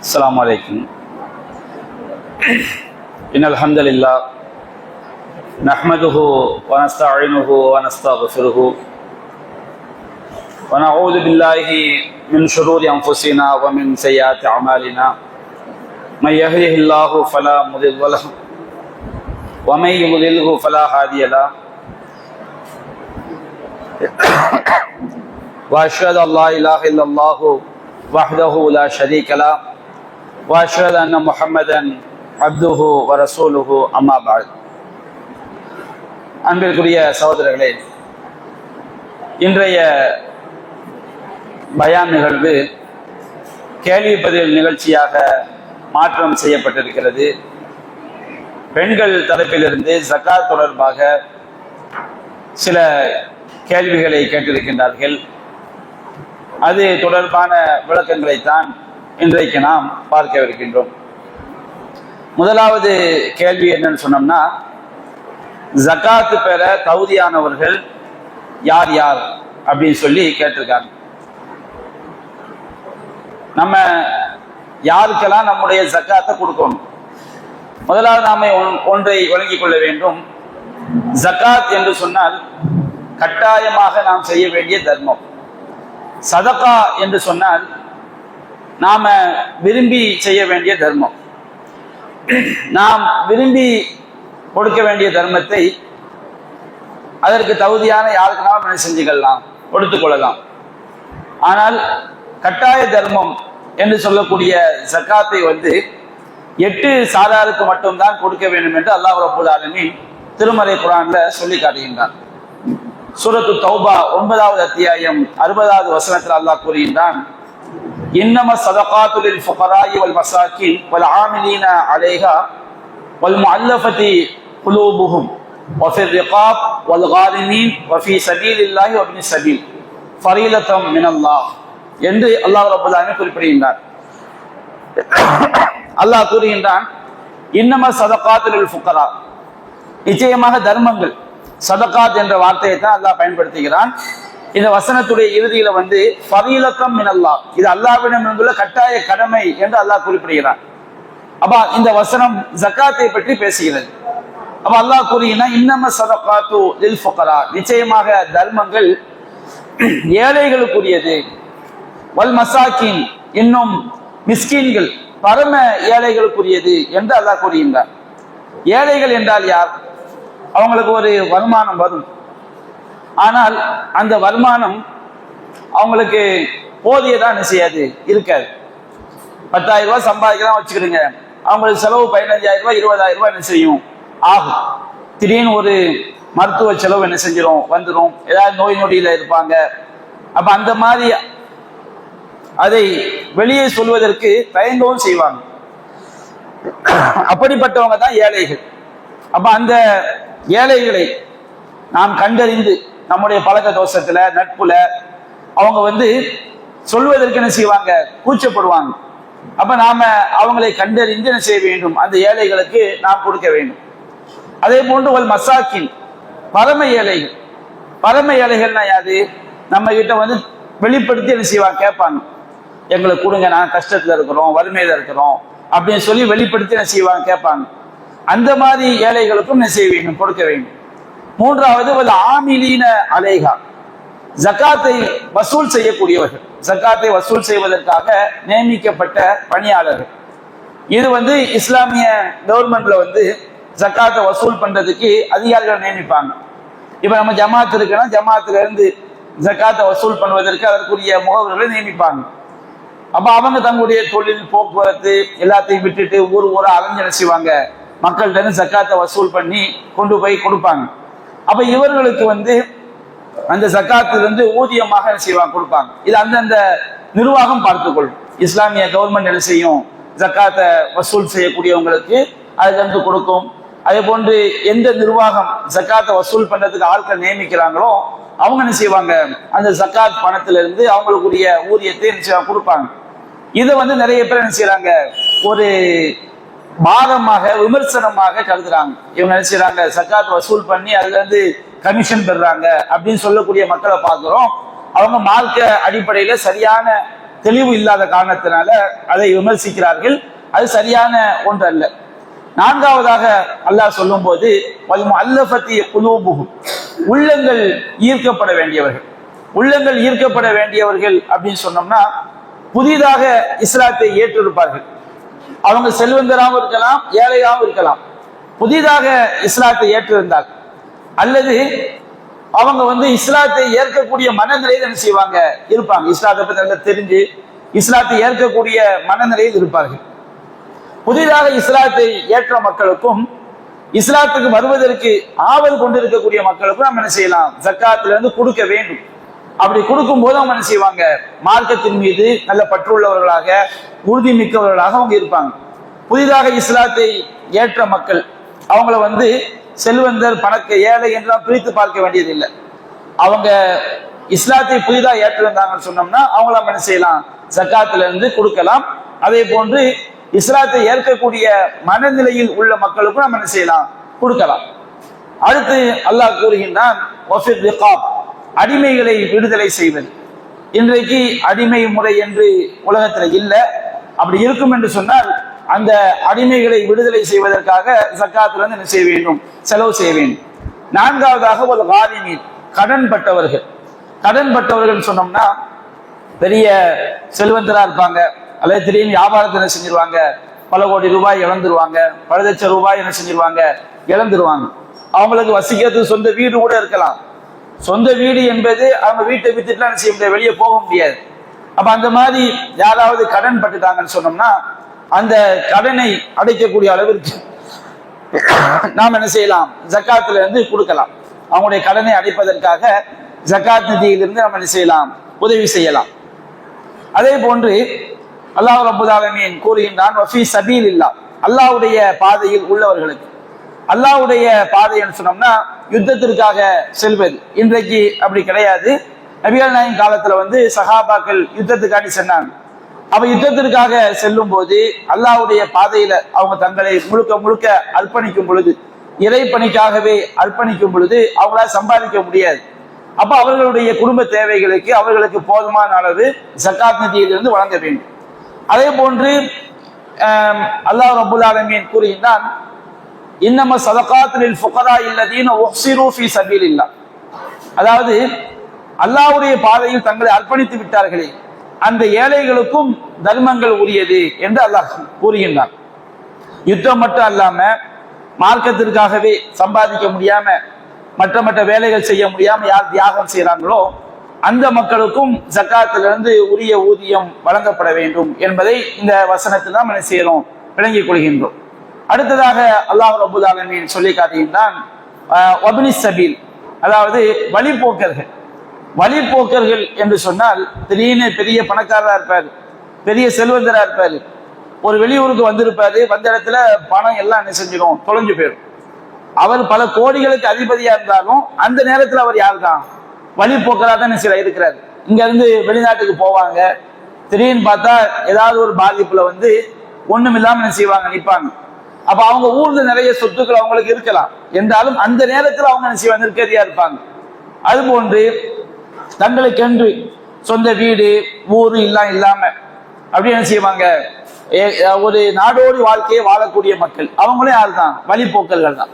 السلام عليكم. إن الحمد لله نحمده ونستعينه ونستغفره ونعوذ بالله من شرور أنفسنا ومن سيئات أعمالنا من يهده الله فلا مضل له ومن يضلله فلا هادي له وأشهد أن لا إله إلا الله وحده لا شريك له وأشهد أن محمدا عبده ورسوله أما بعد. அன்பிற்குரிய சகோதரர்களே, இன்றைய பயான் நிகழ்வு கேள்வி பதில் நிகழ்ச்சியாக மாற்றம் செய்யப்பட்டிருக்கிறது. பெண்கள் தரப்பிலிருந்து ஜகாத் தொடர்பாக சில கேள்விகளை கேட்டிருக்கின்றார்கள். அது தொடர்பான விளக்கங்களைத்தான் இன்றைக்கு நாம் பார்க்கவிருக்கின்றோம். முதலாவது கேள்வி என்னன்னு சொன்னோம்னா, ஜகாத்து பெற தகுதியானவர்கள் யார் யார் அப்படின்னு சொல்லி கேட்டிருக்காங்க. நம்ம யாருக்கெல்லாம் நம்முடைய ஜகாத்தை கொடுக்கணும்? முதலாவது நாம ஒன்றை வழங்கிக் கொள்ள வேண்டும். ஜகாத் என்று சொன்னால் கட்டாயமாக நாம் செய்ய வேண்டிய தர்மம். சதகா என்று சொன்னால் நாம விரும்பி செய்ய வேண்டிய தர்மம். நாம் விரும்பி கொடுக்க வேண்டிய தர்மத்தை அதற்கு தகுதியான யாருக்குனாலும் என்ன செஞ்சுக்கலாம், கொடுத்துக் கொள்ளலாம். ஆனால் கட்டாய தர்மம் என்று சொல்லக்கூடிய ஜகாத்தை 8 சாராருக்கு மட்டும்தான் கொடுக்க வேண்டும் என்று அல்லாஹ் ரப்பல் ஆலமீன் திருமறை குர்ஆன்ல சொல்லி காட்டுகின்றான். சூரத்து தௌபா 9வது அத்தியாயம் 60வது வசனத்தில் அல்லாஹ் கூறுகின்றான், இன்னம ஸதகாத்து லில் ஃபுகராஇ வல் மசாகின் வல் ஆமிலீன அலைஹா வல் முஅல்லஃபதி குலூபுஹும் வஃபிர் ரிகாப் வல் காரிமீன் வஃபி ஸபீலில்லாஹி வப்னி ஸபீல் ஃபரீலத்தம் மினல்லாஹ் என்று அல்லாஹ் ரப்பல் ஆலமீன் குறிப்பிடுகின்றார். அல்லாஹ் கூறுகின்றான், இன்னம ஸதகாத்து லில் ஃபுகரா, நிச்சயமாக தர்மங்கள். சதகாத் என்ற வார்த்தையை தான் அல்லாஹ் பயன்படுத்துகிறான். இந்த வசனத்துடைய இறுதியில ஃபரீலத்தம் மினல்லாஹ், இது அல்லாஹ்விடம் இருந்துள்ள கட்டாய கடமை என்று அல்லாஹ் குறிப்பிடுகிறான். அப்ப இந்த வசனம் ஜகாத்தை பற்றி பேசுகிறது. அப்ப அல்லாஹ் கூறுகிறான், இன்னம ஸதகாத்து லில் ஃபுகரா, நிச்சயமாக தர்மங்கள் ஏழைகளுக்குரியது. வல் மசாகின், இன்னும் மிஸ்கீன்கள் பரம ஏழைகளுக்குரியது என்று அல்லாஹ் கூறுகின்றார். ஏழைகள் என்றால் யார்? அவங்களுக்கு ஒரு வருமானம் வரும், ஆனால் அந்த வருமானம் அவங்களுக்கு போதியதான் செய்யாது, இருக்காது. 10,000 ரூபாய் சம்பாதிக்கலாம் வச்சுக்கிடுங்க, அவங்களுக்கு செலவு 15,000 ரூபாய் 20,000 ரூபாய் என்ன செய்யும், ஆகும். திடீர்னு ஒரு மருத்துவ செலவு என்ன செஞ்சிடும், வந்துடும். ஏதாவது நோய் நொடியில இருப்பாங்க. அப்ப அந்த மாதிரி அதை வெளியே சொல்வதற்கு தயங்கவும் செய்வாங்க. அப்படிப்பட்டவங்க தான் ஏழைகள். அப்ப அந்த ஏழைகளை நாம் கண்டறிந்து நம்முடைய பழக்க தோஷத்துல நட்புல அவங்க சொல்வதற்கு என்ன செய்வாங்க, கூச்சப்படுவாங்க. அப்ப நாம அவங்களை கண்டறிந்து என்ன செய்ய வேண்டும், அந்த ஏழைகளுக்கு நாம் கொடுக்க வேண்டும். அதே போன்று ஒரு மசாக்கின் பரம ஏழைகள். பரம ஏழைகள்னா யாது? நம்ம கிட்ட வெளிப்படுத்தி என்ன செய்வாங்க, கேட்பாங்க, எங்களுக்கு கொடுங்க, நான் கஷ்டத்துல இருக்கிறோம், வறுமையில இருக்கிறோம் அப்படின்னு சொல்லி வெளிப்படுத்தி என்ன செய்வாங்க, கேட்பாங்க. அந்த மாதிரி ஏழைகளுக்கும் என்ன செய்ய வேண்டும், கொடுக்க வேண்டும். மூன்றாவது ஆமிலீன அலைஹா, ஜகாத்தை வசூல் செய்யக்கூடியவர்கள், ஜகாத்தை வசூல் செய்வதற்காக நியமிக்கப்பட்ட பணியாளர்கள். இது இஸ்லாமிய கவர்மெண்ட்ல ஜகாத்தை வசூல் பண்றதுக்கு அதிகாரிகள் நியமிப்பாங்க. இப்ப நம்ம ஜமாத் இருக்குன்னா ஜமாத்துல இருந்து ஜகாத்தை வசூல் பண்ணுவதற்கு அதற்குரிய முகவர்களை நியமிப்பாங்க. அப்ப அவங்க தங்களுடைய தொழில் போக்குவரத்து எல்லாத்தையும் விட்டுட்டு ஊர் ஊரா அலைஞ்சு என்ன செய்வாங்க, மக்கள்கிட்ட ஜக்காத்தை வசூல் பண்ணி கொண்டு போய் கொடுப்பாங்க. அப்ப இவர்களுக்கு அந்த ஜக்காத்திலிருந்து ஊதியமாக என்ன செய்வாங்க, கொடுப்பாங்க. இது அந்தந்த நிர்வாகம் பார்த்துக்கொள்ளும். இஸ்லாமிய கவர்மெண்ட் என்ன செய்யும், ஜக்காத்தை வசூல் செய்யக்கூடியவங்களுக்கு அதுல கொடுக்கும். அதே போன்று எந்த நிர்வாகம் ஜக்காத்தை வசூல் பண்றதுக்கு ஆட்கள் நியமிக்கிறாங்களோ அவங்க என்ன செய்வாங்க, அந்த ஜக்காத் பணத்திலிருந்து அவங்களுக்குரிய ஊதியத்தை என்ன செய்வாங்க, கொடுப்பாங்க. இதை நிறைய பேர் என்ன செய்யறாங்க, ஒரு பாரமாக விமர்சனமாக கருதுறாங்க. இவங்க என்ன செய்யறாங்க, ஜகாத் வசூல் பண்ணி அதுல இருந்து கமிஷன் பெறாங்க அப்படின்னு சொல்லக்கூடிய மக்களை பார்க்கிறோம். அவங்க மார்க்க அடிப்படையில சரியான தெளிவு இல்லாத காரணத்தினால அதை விமர்சிக்கிறார்கள். அது சரியான ஒன்று அல்ல. நான்காவதாக அல்லாஹ் சொல்லும் போது உள்ளங்கள் ஈர்க்கப்பட வேண்டியவர்கள், உள்ளங்கள் ஈர்க்கப்பட வேண்டியவர்கள் அப்படின்னு சொன்னோம்னா புதிதாக இஸ்லாத்தை ஏற்றிருப்பார்கள். அவங்க செல்வந்தராகவும் இருக்கலாம், ஏழையாகவும் இருக்கலாம். புதிதாக இஸ்லாத்தை ஏற்றிருந்தால் அல்லது அவங்க இஸ்லாத்தை ஏற்கக்கூடிய மனநிலையில் என்ன செய்வாங்க இருப்பாங்க. இஸ்லாத்தை பற்றி நல்லா தெரிஞ்சு இஸ்லாத்தை ஏற்கக்கூடிய மனநிலையில் இருப்பார்கள். புதிதாக இஸ்லாத்தை ஏற்ற மக்களுக்கும் இஸ்லாத்துக்கு வருவதற்கு ஆவல் கொண்டிருக்கக்கூடிய மக்களுக்கும் நம்ம என்ன செய்யலாம், ஜக்காத்திலிருந்து கொடுக்க வேண்டும். அப்படி கொடுக்கும் போது அவங்க என்ன செய்வாங்க, மார்க்கத்தின் மீது நல்ல பற்றுள்ளவர்களாக உறுதி மிக்கவர்களாக அவங்க இருப்பாங்க. புதிதாக இஸ்லாத்தை ஏற்ற மக்கள் அவங்கள செல்வந்தர் பணக்க ஏழை என்றெல்லாம் பிரித்து பார்க்க வேண்டியதில்லை. அவங்க இஸ்லாத்தை புதிதாக ஏற்றிருந்தாங்கன்னு சொன்னோம்னா அவங்கள நம்ம என்ன செய்யலாம், ஜக்காத்துல இருந்து கொடுக்கலாம். அதே போன்று இஸ்லாத்தை ஏற்கக்கூடிய மனநிலையில் உள்ள மக்களுக்கும் நம்ம என்ன செய்யலாம், கொடுக்கலாம். அடுத்து அல்லாஹ் கூறுகின்றான் அடிமைகளை விடுதலை செய்வது. இன்றைக்கு அடிமை முறை என்று உலகத்தில் இல்லை. அப்படி இருக்கும் என்று சொன்னால் அந்த அடிமைகளை விடுதலை செய்வதற்காக ஜக்காத்திலிருந்து என்ன செய்ய வேண்டும், செலவு செய்ய வேண்டும். நான்காவதாக ஒரு காரிமீன் கடன்பட்டவர்கள். கடன்பட்டவர்கள் சொன்னோம்னா பெரிய செல்வந்தரா இருப்பாங்க, அல்லது திடீர்னு வியாபாரத்தை என்ன செஞ்சிருவாங்க, பல கோடி ரூபாய் இழந்துருவாங்க, பல லட்சம் ரூபாய் என்ன செஞ்சிருவாங்க இழந்துருவாங்க. அவங்களுக்கு வசிக்கிறதுக்கு சொந்த வீடு கூட இருக்கலாம். சொந்த வீடு என்பது அவங்க வீட்டை வித்துட்டுலாம் என்ன செய்ய முடியாது, வெளியே போக முடியாது. அப்ப அந்த மாதிரி யாராவது கடன் பட்டுட்டாங்கன்னு சொன்னோம்னா அந்த கடனை அடைக்கக்கூடிய அளவிற்கு நாம் என்ன செய்யலாம், ஜக்காத்துல இருந்து கொடுக்கலாம். அவங்களுடைய கடனை அடைப்பதற்காக ஜக்காத் நிதியிலிருந்து நம்ம என்ன செய்யலாம், உதவி செய்யலாம். அதே போன்று அல்லாஹ் ரப்பல் ஆலமீன் கூறுகின்றான் வஃபி சபீலில்லாஹ், அல்லாஹ்வுடைய பாதையில் உள்ளவர்களுக்கு. அல்லாஹ்வுடைய பாதைன்னு சொன்னோம்னா யுத்தத்திற்காக செல்வது. இன்றைக்கு அப்படி கிடையாது. நபிகள் நாயகம் காலத்துல சஹாபாக்கள் யுத்தத்துக்காண்டி சென்னாங்க. அப்ப யுத்தத்திற்காக செல்லும் போது அல்லாஹ்வுடைய பாதையில அவங்க தங்களை முழுக்க முழுக்க அர்ப்பணிக்கும் பொழுது, இறைப்பணிக்காகவே அர்ப்பணிக்கும் பொழுது அவங்களால சம்பாதிக்க முடியாது. அப்ப அவர்களுடைய குடும்ப தேவைகளுக்கு அவர்களுக்கு போதுமான அளவு ஜக்காத் நிதியிலிருந்து வழங்க வேண்டும். அதே போன்று அல்லாஹ் ரப்பல் ஆலமீன் கூறுகின்றான் இன்னம ஸதகாத்துல் ஃபுகரா அல்லதீன உஹ்சிரு ஃபீ ஸபீலில்லாஹ், அதாவது அல்லாஹ்வுடைய பாதையில் தங்களை அர்ப்பணித்து விட்டார்களே அந்த ஏழைகளுக்கும் தர்மங்கள் உரியது என்று அல்லாஹ் கூறுகின்றான். யுத்தம் மட்டும் அல்லாம மார்க்கத்திற்காகவே சம்பாதிக்க முடியாம மற்ற மற்ற வேலைகள் செய்ய முடியாம யார் தியாகம் செய்யறாங்களோ அந்த மக்களுக்கும் ஜக்காத்திலிருந்து உரிய ஊதியம் வழங்கப்பட வேண்டும் என்பதை இந்த வசனத்தில் தான் என்ன செய்யறோம், விளங்கிக் கொள்கின்றோம். அடுத்ததாக அல்லாஹ் ரப்பல் ஆலமீன் சொல்லி காட்டுகின்றான் வப்னி சபீல், அதாவது வழிபோக்கர்கள். வழிபோக்கர்கள் என்று சொன்னால் திடீர்னு பெரிய பணக்காரரா இருப்பாரு, பெரிய செல்வந்தரா இருப்பாரு, ஒரு வெளியூருக்கு வந்திருப்பாரு, வந்த இடத்துல பணம் எல்லாம் என்ன செஞ்சிடும், தொலைஞ்சு போயிடும். அவர் பல கோடிகளுக்கு அதிபதியா இருந்தாலும் அந்த நேரத்தில் அவர் யாரு தான், வழிபோக்கரா தான் சில இருக்கிறாரு. இங்க இருந்து வெளிநாட்டுக்கு போவாங்க, திடீர்னு பார்த்தா ஏதாவது ஒரு பாதிப்புல ஒண்ணும் இல்லாம என்ன செய்வாங்க, நிற்பாங்க. அப்ப அவங்க ஊர்ல நிறைய சொத்துக்கள் அவங்களுக்கு இருக்கலாம் என்றாலும் அந்த நேரத்தில் அவங்க என்ன செய்வாங்க, நிற்கதியா இருப்பாங்க. அது போன்று தங்களுக்கென்று சொந்த வீடு ஊரு இல்லாம அப்படி என்ன செய்வாங்க, ஒரு நாடோடி வாழ்க்கையை வாழக்கூடிய மக்கள் அவங்களே யாரு தான், வழிபோக்கர்கள் தான்.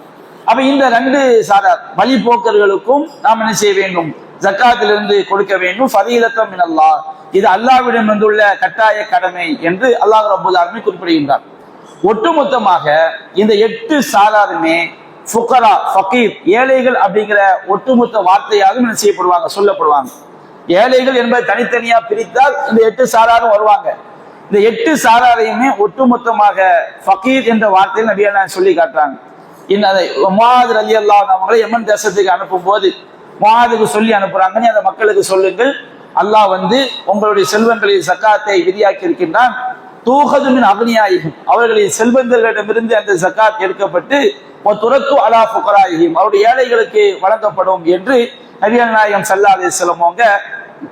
அப்ப இந்த ரெண்டு சாரார் வழிபோக்கர்களுக்கும் நாம் என்ன செய்ய வேண்டும், ஜக்காத்திலிருந்து கொடுக்க வேண்டும். ஃபதீலத்தம் மினல்லாஹ், இது அல்லாஹ்விடம் வந்துள்ள கட்டாய கடமை என்று அல்லாஹ் ரப்பல் ஆலமீன் குறிப்பிடுகின்றார். ஒட்டுமொத்தமாக இந்த 8 சாராருமே ஃபுகரா ஃபகீர் ஏழைகள் அப்படிங்கிற ஒட்டுமொத்த வார்த்தையாக என்ன செய்யப்படுவாங்க, சொல்லப்படுவாங்க. ஏழைகள் என்பதை தனித்தனியா பிரித்தால் இந்த 8 சாராரும் வருவாங்க. இந்த 8 சாராரையுமே ஒட்டுமொத்தமாக ஃபகீர் என்ற வார்த்தையில் நபிகள் சொல்லி காட்டுறாங்க. முஆத் ரலியல்லாஹு அன்ஹு அவங்களை யமன் தேசத்துக்கு அனுப்பும் போது முஆதுக்கு சொல்லி அனுப்புறாங்க, அந்த மக்களுக்கு சொல்லுங்கள், அல்லாஹ் உங்களுடைய செல்வங்களில் ஜக்காத்தை விதியாக்கி இருக்கின்றான். தூஹது மின் அக்னியாயிஹிம், அவர்களின் செல்வந்தர்களிடமிருந்து அந்த ஜக்காத் எடுக்கப்பட்டு துரத்து அலா ஃபுகராயிஹிம், அவருடைய ஏழைகளுக்கு வழங்கப்படும் என்று நபிகள் நாயகம் ஸல்லல்லாஹு அலைஹி வஸல்லம் அவங்க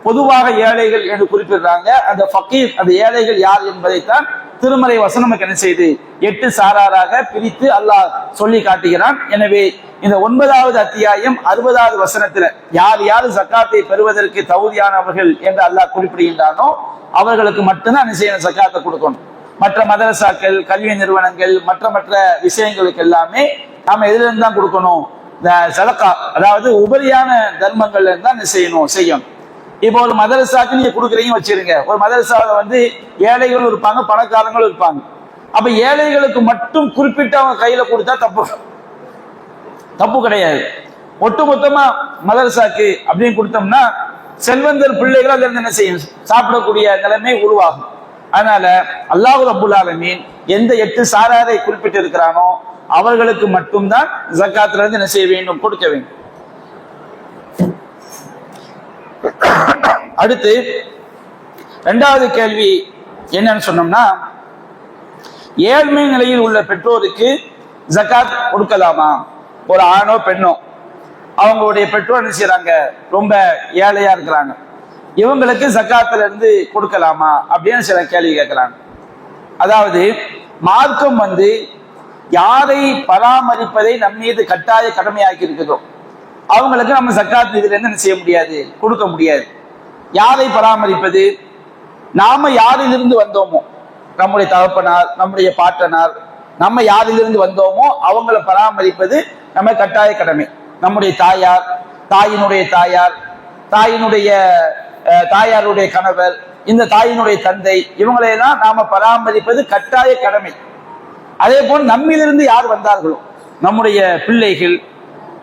பொதுவாக ஏழைகள் என்று குறிப்பிடுறாங்க. அந்த ஃபகீர் அந்த ஏழைகள் யார் என்பதைத்தான் திருமறை வசனம் என்ன செய்து 8 சாராராக பிரித்து அல்லாஹ் சொல்லி காட்டுகிறான். எனவே இந்த 9வது அத்தியாயம் 60வது வசனத்துல யார் யார் ஜக்காத்தை பெறுவதற்கு தகுதியானவர்கள் என்று அல்லாஹ் குறிப்பிடுகின்றானோ அவர்களுக்கு மட்டும்தான் என்ன செய்யணும், ஜக்காத்தை கொடுக்கணும். மற்ற மதரசாக்கள், கல்வி நிறுவனங்கள், மற்ற விஷயங்களுக்கு எல்லாமே நாம எதுல இருந்து தான் கொடுக்கணும், இந்த சதகா, அதாவது உபரியான தர்மங்கள்ல இருந்து தான் செய்யணும். இப்போ ஒரு மதரசாக்கு நீங்க கொடுக்குறீங்க வச்சிருங்க. ஒரு மதரசாவில் வந்து ஏழைகளும் இருப்பாங்க, பணக்காரங்களும் இருப்பாங்க. அப்ப ஏழைகளுக்கு மட்டும் குறிப்பிட்ட அவங்க கையில கொடுத்தா தப்பு கிடையாது. ஒட்டுமொத்தமா மதரசாக்கு அப்படின்னு கொடுத்தோம்னா செல்வந்தர் பிள்ளைகள் அதுல இருந்து என்ன செய்யும், சாப்பிடக்கூடிய நிலைமை உருவாகும். அதனால அல்லாஹ் ரப்புல் ஆலமீன் எந்த 8 சாராரை குறிப்பிட்டு இருக்கிறானோ அவர்களுக்கு மட்டும்தான் ஜக்காத்துல இருந்து என்ன செய்ய வேண்டும், கொடுக்க வேண்டும். அடுத்து 2வது கேள்வி என்னன்னு சொன்னோம்னா, ஏழ்மை நிலையில் உள்ள பெற்றோருக்கு ஜக்காத் கொடுக்கலாமா? ஒரு ஆணோ பெண்ணோ அவங்களுடைய பெற்றோர் என்ன செய்யறாங்க, ரொம்ப ஏழையா இருக்கிறாங்க, இவங்களுக்கு ஜக்காத்துல இருந்து கொடுக்கலாமா அப்படின்னு சில கேள்வி கேட்கிறாங்க. அதாவது மார்க்கம் வந்து யாரை பராமரிப்பதை நம் மீது கட்டாய கடமையாக்கி இருக்குதோ அவங்களுக்கு நம்ம ஜக்காத் இதுல இருந்து என்ன செய்ய முடியாது, கொடுக்க முடியாது. யாரை பராமரிப்பது? நாம யாரிலிருந்து வந்தோமோ, நம்முடைய தகப்பனார், நம்முடைய பாட்டனார், நம்ம யாரிலிருந்து வந்தோமோ அவங்களை பராமரிப்பது நம்ம கட்டாய கடமை. நம்முடைய தாயார், தாயினுடைய தாயார், தாயினுடைய தாயாருடைய கணவர், இந்த தாயினுடைய தந்தை, இவங்களையெல்லாம் நாம பராமரிப்பது கட்டாய கடமை. அதே போல் நம்மிலிருந்து யார் வந்தார்களோ, நம்முடைய பிள்ளைகள்,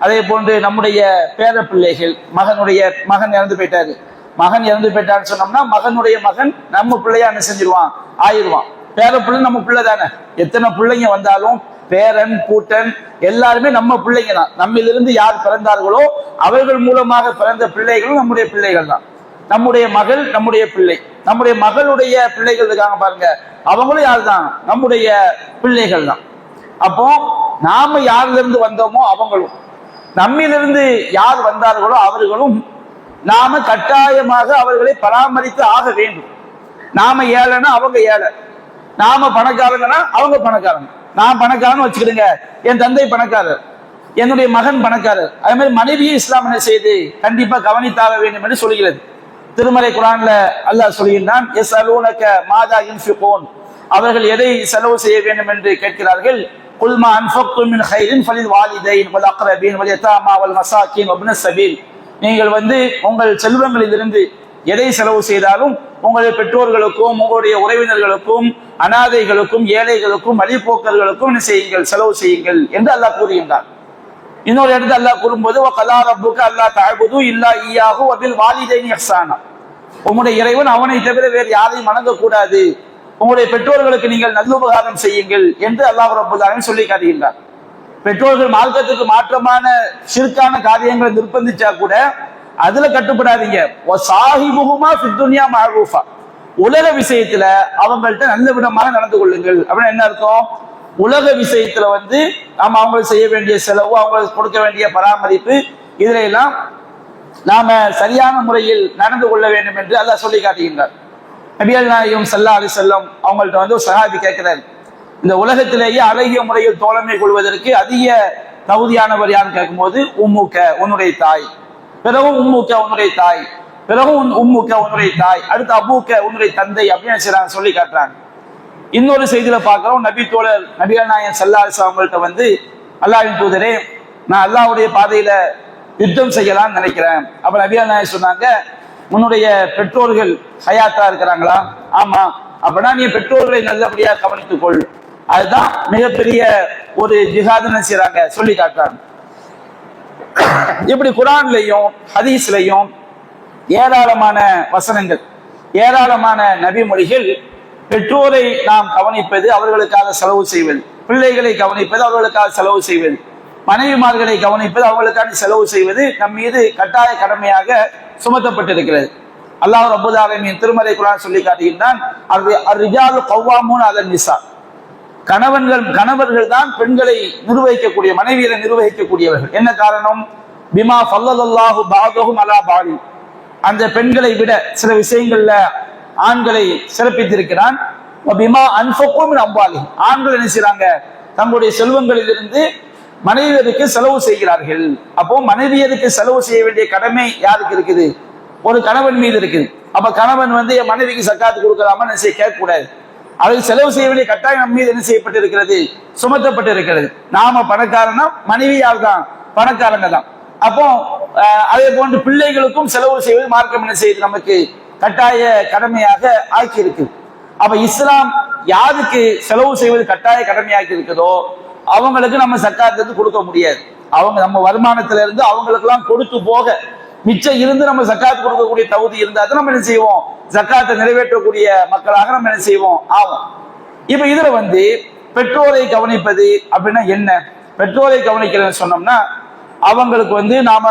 அதே போன்று நம்முடைய பேர பிள்ளைகள், மகன் இறந்து போயிட்டாரு, மகன் இறந்து போயிட்டான்னு சொன்னோம்னா மகனுடைய மகன் நம்ம பிள்ளையா என்ன செஞ்சிருவான், ஆயிடுவான். பேர பிள்ளை நம்ம பிள்ளை தானே. எத்தனை பிள்ளைங்க வந்தாலும் பேரன் கூட்டன் எல்லாருமே நம்ம பிள்ளைங்க தான். நம்மிலிருந்து யார் பிறந்தார்களோ அவர்கள் மூலமாக பிறந்த பிள்ளைகளும் நம்முடைய பிள்ளைகள் தான். நம்முடைய மகள் நம்முடைய பிள்ளை, நம்முடைய மகளுடைய பிள்ளைகள் இருக்காங்க பாருங்க, அவங்களும் யார் தான், நம்முடைய பிள்ளைகள் தான். அப்போ நாம யாரிலிருந்து வந்தோமோ அவங்களும், நம்மிலிருந்து யார் வந்தார்களோ அவர்களும் நாம கட்டாயமாக அவர்களை பராமரித்து ஆக வேண்டும். நாம ஏழைனா அவங்க ஏழை, நாம பணக்காரங்கன்னா அவங்க பணக்காரங்க. நான் பணக்காரன்னு வச்சுக்கிடுங்க, என் தந்தை பணக்காரர், என்னுடைய மகன் பணக்காரர். அதே மாதிரி மனைவியை இஸ்லாம் என்ன செய்து கண்டிப்பா கவனித்தாக வேண்டும் என்று சொல்கிறது. திருமறை குர்ஆன்ல அல்லாஹ் சொல்கின்றான், யஸ்அலூனக மாதா யுன்ஃபிகூன், அவர்கள் எதை செலவு செய்ய வேண்டும் என்று கேட்கிறார்கள். குல் மா அன்ஃபக்தும் மின் கைரின் ஃபலில் வாலிதைன் வல் அக்ரபீன் வல் யதாமா வல் மசாகின் வப்னஸ் ஸபீல், நீங்கள் வந்து உங்கள் செல்வங்களிலிருந்து எதை செலவு செய்தாலும் உங்களுடைய பெற்றோர்களுக்கும் உங்களுடைய உறவினர்களுக்கும் அனாதைகளுக்கும் ஏழைகளுக்கும் வழிபோக்கர்களுக்கும் என்ன செய்யுங்கள், செலவு செய்யுங்கள் என்று அல்லாஹ் கூறுகின்றார். இன்னொரு இடத்துல அல்லாஹ் கூறும்போது வகலா ரப்புக அல்லா தஅபுது இல்லா இய்யாஹு வபில் வாலிதைனி இஹ்சானா, உங்களுடைய இறைவன் அவனை தவிர வேறு யாரையும் வணங்கக்கூடாது, உங்களுடைய பெற்றோர்களுக்கு நீங்கள் நல்லுபகாரம் செய்யுங்கள் என்று அல்லாஹ் ரப்புல் ஆலமீன் சொல்லி காட்டுகின்றார். பெற்றோர்கள் மார்க்கத்துக்கு மாற்றமான ஷிர்கான காரியங்களை நிர்பந்திச்சா கூட அதுல கட்டுப்படாதீங்க. உலக விஷயத்துல அவங்கள்ட்ட நல்ல விதமாக நடந்து கொள்ளுங்கள் அப்படின்னு என்ன அர்த்தம்? உலக விஷயத்துல வந்து நாம அவங்களுக்கு செய்ய வேண்டிய செலவு, அவங்களுக்கு கொடுக்க வேண்டிய பராமரிப்பு, இதுல எல்லாம் நாம சரியான முறையில் நடந்து கொள்ள வேண்டும் என்று அல்லாஹ் சொல்லி காட்டுகின்றார். நபிகள் நாயகம் ஸல்லல்லாஹு அலைஹி வஸல்லம் அவங்கள்ட்ட வந்து ஒரு சஹாபி கேட்கிறார், இந்த உலகத்திலேயே அழகிய முறையில் தோழமை கொள்வதற்கு அதிக தகுதியானவர் யாருன்னு கேட்கும்போது உம்முக்க உன்னுடைய தாய், பிறகு உம்முக்க உன்னுடைய தாய், பிறகு உம்முக்க உன்னுடைய தாய், அடுத்து அபூக்க உன்னுடைய தந்தை அப்படின்னு செய்றாங்க, சொல்லி காட்டுறாங்க. இன்னொரு செய்தியில பார்க்கிறோம், நபி தோழர் நபிகள் நாயகம் ஸல்லல்லாஹு அலைஹி வஸல்லம் அவங்கள்ட்ட வந்து அல்லாஹ்வின் தூதரே நான் அல்லாஹ்வுடைய பாதையில யுத்தம் செய்யலாம்னு நினைக்கிறேன். அப்ப நபிகள் நாயகம் சொன்னாங்க, உன்னுடைய பெற்றோர்கள் ஹயாத்தா இருக்கிறாங்களா? ஆமா. அப்படின்னா நீ பெற்றோர்களை நல்லபடியா கவனித்துக் கொள், அதுதான் மிகப்பெரிய ஒரு ஜிஹாதுன்னு செய்றாங்க, சொல்லி காட்டுறாங்க. இப்படி குர்ஆன்லயும் ஹதீஸ்லயும் ஏராளமான வசனங்கள், ஏராளமான நபிமொழிகள் பெற்றோரை நாம் கவனிப்பது, அவர்களுக்காக செலவு செய்வது, பிள்ளைகளை கவனிப்பது, அவர்களுக்காக செலவு செய்வது, மனைவிமார்களை கவனிப்பது, அவர்களுக்காக செலவு செய்வது நம் மீது கட்டாய கடமையாக சுமத்தப்பட்டிருக்கிறது. அல்லாஹ் ரப்பல் ஆலமீன் திருமறை குர்ஆன் சொல்லி காட்டுகின்றான், அர்-ரிஜாலு கவ்வாமூன அலன் நிஸா, கணவர்கள் தான் பெண்களை நிர்வகிக்கக்கூடிய, மனைவியரை நிர்வகிக்கக்கூடியவர்கள். என்ன காரணம்? பிமா ஃபல்லல்லாஹு பஅதஹும் அலா பஅதி, அந்த பெண்களை விட சில விஷயங்கள்ல ஆண்களை சிறப்பித்திருக்கிறான். பிமா அன்ஃபகு மின் அம்வாலிஹிம், ஆண்கள் என்ன செய்றாங்க, தங்களுடைய செல்வங்களிலிருந்து மனைவியருக்கு செலவு செய்கிறார்கள். அப்போ மனைவியருக்கு செலவு செய்ய வேண்டிய கடமை யாருக்கு இருக்குது? ஒரு கணவன் மீது இருக்குது. அப்ப கணவன் வந்து என் மனைவிக்கு சக்காத்து கொடுக்கலாமா என்ன செய்ய கேட்க கூடாது. அதுக்கு செலவு செய்ய வேண்டிய கட்டாயம் நம்ம மீது என்ன செய்யப்பட்டிருக்கிறது? சுமத்தப்பட்டு இருக்கிறது. நாம பணக்காரனா, மனைவியால் தான் பணக்காரங்க தான். அப்போ அதே போன்று பிள்ளைகளுக்கும் செலவு செய்வது மார்க்கம் என்ன செய்யுது? நமக்கு கட்டாய கடமையாக ஆக்கி இருக்கு. அப்ப இஸ்லாம் யாருக்கு செலவு செய்வது கட்டாய கடமையாக்கி இருக்குதோ அவங்களுக்கு நம்ம சக்காத்து கொடுக்க முடியாது. அவங்க நம்ம வருமானத்துல இருந்து அவங்களுக்கு எல்லாம் கொடுத்து போக மிச்சம் இருந்து நம்ம சக்காத்து கொடுக்கக்கூடிய தகுதி இருந்தா தான் நம்ம என்ன செய்வோம்? சக்காத்தை நிறைவேற்றக்கூடிய மக்களாக நம்ம என்ன செய்வோம் ஆகும். இப்ப இதுல வந்து பெற்றோரை கவனிப்பது அப்படின்னா என்ன? பெற்றோரை கவனிக்கிறேன்னு சொன்னோம்னா அவங்களுக்கு வந்து நாம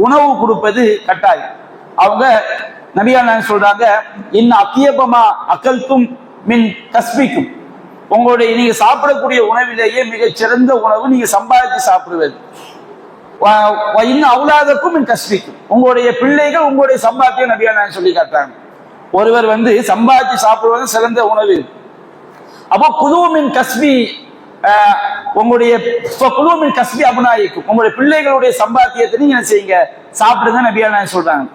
உணவு கொடுப்பது கட்டாயம். அவங்க நபிகள் சொல்றாங்க, இன்னும் அத்தியபமா அக்கல்தும் மின் கஸ்பிக்கும், உங்களுடைய நீங்க சாப்பிடக்கூடிய உணவிலேயே மிகச் சிறந்த உணவு நீங்க சம்பாதிச்சு சாப்பிடுவது. இன்னும் அவுலாதக்கும் மின் கஸ்பிக்கும், உங்களுடைய பிள்ளைகள் உங்களுடைய சம்பாத்தியம் நபிகள் சொல்லி காட்டுறாங்க. ஒருவர் வந்து சம்பாதிச்சு சாப்பிடுவது சிறந்த உணவு. அப்போ குழுவின் கஸ்பி, உங்களுடைய குழுவின் கஸ்பி அபுநாயிக்கும், உங்களுடைய பிள்ளைகளுடைய சம்பாத்தியத்தை நீங்க என்ன செய்யுங்க, சாப்பிடுங்க நபிகள் சொல்றாங்க.